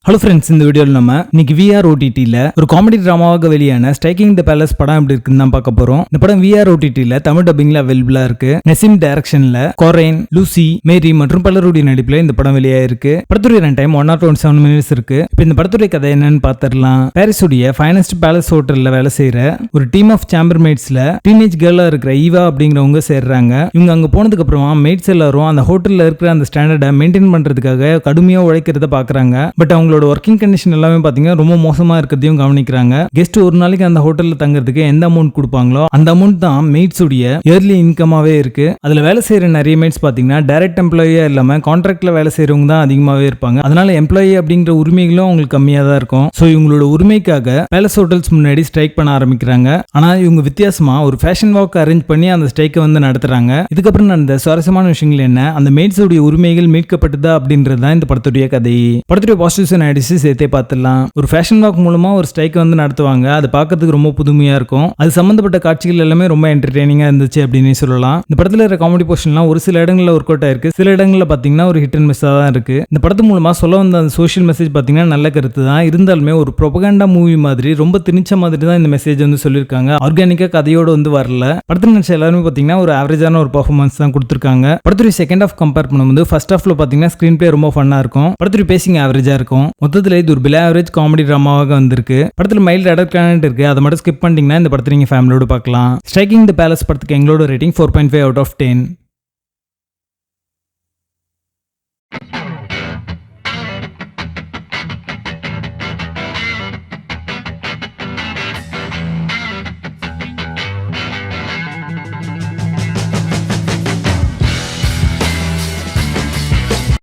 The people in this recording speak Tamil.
ஹலோ ஃப்ரெண்ட்ஸ், இந்த வீடியோவில் நம்ம இன்னைக்கு VR OTT-ல ஒரு காமெடி டிராமாவாக வெளியான ஸ்ட்ரைக்கிங் தி பேலஸ் படம் எப்படி இருக்குன்னு தான் பார்க்க போறோம். இந்த படம் VR OTT-ல தமிழ் டப்பிங்ல அவைலபிளா இருக்கு. நெசிம் டைரக்ஷன்ல கோரைன், லூசி, மேரி மற்றும் பலருடைய நடிப்புல இந்த படம் வெளியாயிருக்கு. படத்துடைய ரன் டைம் 1.27 minutes இருக்கு. இப்போ இந்த படத்துடைய கதை என்னன்னு பார்த்துடலாம். பாரிஸுடைய ஃபைனஸ்ட் பேலஸ் ஹோட்டல்ல வேலை செய்யற ஒரு டீம் ஆஃப் சாம்பர் மேட்ஸ்ல டீனேஜ் கேர்லா இருக்கிற ஈவா அப்படிங்கிறவங்க சேர்றாங்க. இவங்க அங்க போனதுக்கு அப்புறமா மேட்ஸ் எல்லாரும் அந்த ஹோட்டல்ல இருக்கிற அந்த ஸ்டாண்டர்டை மெயின்டைன் பண்றதுக்காக கடுமையா உழைக்கிறத பாக்குறாங்க. பட் அவங்களோட ஒர்க்கிங் கண்டிஷன் எல்லாமே பாத்தீங்கன்னா ரொம்ப மோசமா இருக்கிறதையும் கவனிக்கிறாங்க. கெஸ்ட் ஒரு நாளைக்கு அந்த ஹோட்டல்ல தங்குறதுக்கு எந்த அமௌண்ட் கொடுப்பாங்களோ அந்த அமௌண்ட் தான் மேட்ஸ் உடைய இயர்லி இன்கமாவே இருக்கு. அதுல வேலை செய்யற நிறைய மேட்ஸ் பாத்தீங்கன்னா டைரக்ட் எம்ப்ளாயியா இல்லாம கான்ட்ராக்ட்ல வேலை செய்யறவங்க தான் அதிகமாவே இருப்பாங்க. அதனால எம்ப்ளாயி அப்படிங்கிற உரிமைகளும் அவங்களுக்கு கம்மியா தான் இருக்கும். சோ இவங்களோட உரிமைக்காக பேலஸ் ஹோட்டல்ஸ் முன்னாடி ஸ்ட்ரைக் பண்ண ஆரம்பிக்கிறாங்க. ஆனா இவங்க வித்தியாசமா ஒரு ஃபேஷன் வாக் அரேஞ்ச் பண்ணி அந்த ஸ்ட்ரைக்கை வந்து நடத்துறாங்க. இதுக்கப்புறம் நடந்த சுவாரஸ்யமான விஷயங்கள் என்ன, அந்த மேட்ஸ் உடைய உரிமைகள் மீட்கப்பட்டதா அப்படின்றது தான் இந்த படத்துடைய கதை. படத்துடைய பாசிட்டிவ்ஸ் சேர்த்தே பார்த்துடலாம். ஒரு ஃபேஷன் வாக் மூலமா ஒரு ஸ்ட்ரைக் வந்து நடத்துவாங்க. அது பார்க்கறதுக்கு ரொம்ப புதுமையா இருக்கும். அது சம்பந்தப்பட்ட காட்சிகள் எல்லாமே ரொம்ப என்டர்டெய்னிங்கா இருந்துச்சு அப்படின்னு சொல்லலாம். இந்த படத்துல இருக்கிற காமெடி போர்ஷன்லாம் ஒரு சில இடங்கள்ல ஒர்க் அவுட் ஆயிருக்கு. சில இடங்கள்ல பாத்தீங்கன்னா ஒரு ஹிட் அண்ட் மிஸ் தான் இருக்கு. இந்த படத்து மூலமா சொல்ல வந்த அந்த சோஷியல் மெசேஜ் பாத்தீங்கன்னா நல்ல கருத்து தான் இருந்தாலுமே ஒரு ப்ரொபகண்டா மூவி மாதிரி ரொம்ப திணிச்ச மாதிரி தான் இந்த மெசேஜ் வந்து சொல்லியிருக்காங்க. ஆர்கானிக்கா கதையோட வந்து வரல. படத்துல நினைச்ச எல்லாருமே பாத்தீங்கன்னா ஒரு ஆவரேஜான ஒரு பெர்ஃபார்மன்ஸ் தான் கொடுத்திருக்காங்க. படத்துடைய செகண்ட் ஹாஃப் கம்பேர் பண்ணும்போது ஃபர்ஸ்ட் ஹாஃப்ல பாத்தீங்கன்னா ஸ்கிரீன் பிளே ரொம்ப ஃபன்னா இருக்கும். படத்துடைய பேசிங் ஆவரேஜா இருக்கும். மொத்தத்துல இது ஒரு பிலோ ஆவரேஜ் காமெடி டிராமாவாக வந்திருக்கு. படத்துல மைல்ட் அடல்ட் கண்டென்ட் இருக்கு. அதை மட்டும் ஸ்கிப் பண்ணிட்டீங்கன்னா இந்த படத்தை நீங்க ஃபேமிலியோட பார்க்கலாம். ஸ்ட்ரைக்கிங் தி பேலஸ் படத்துக்கு எங்களோட ரேட்டிங் 4.5 out of 10.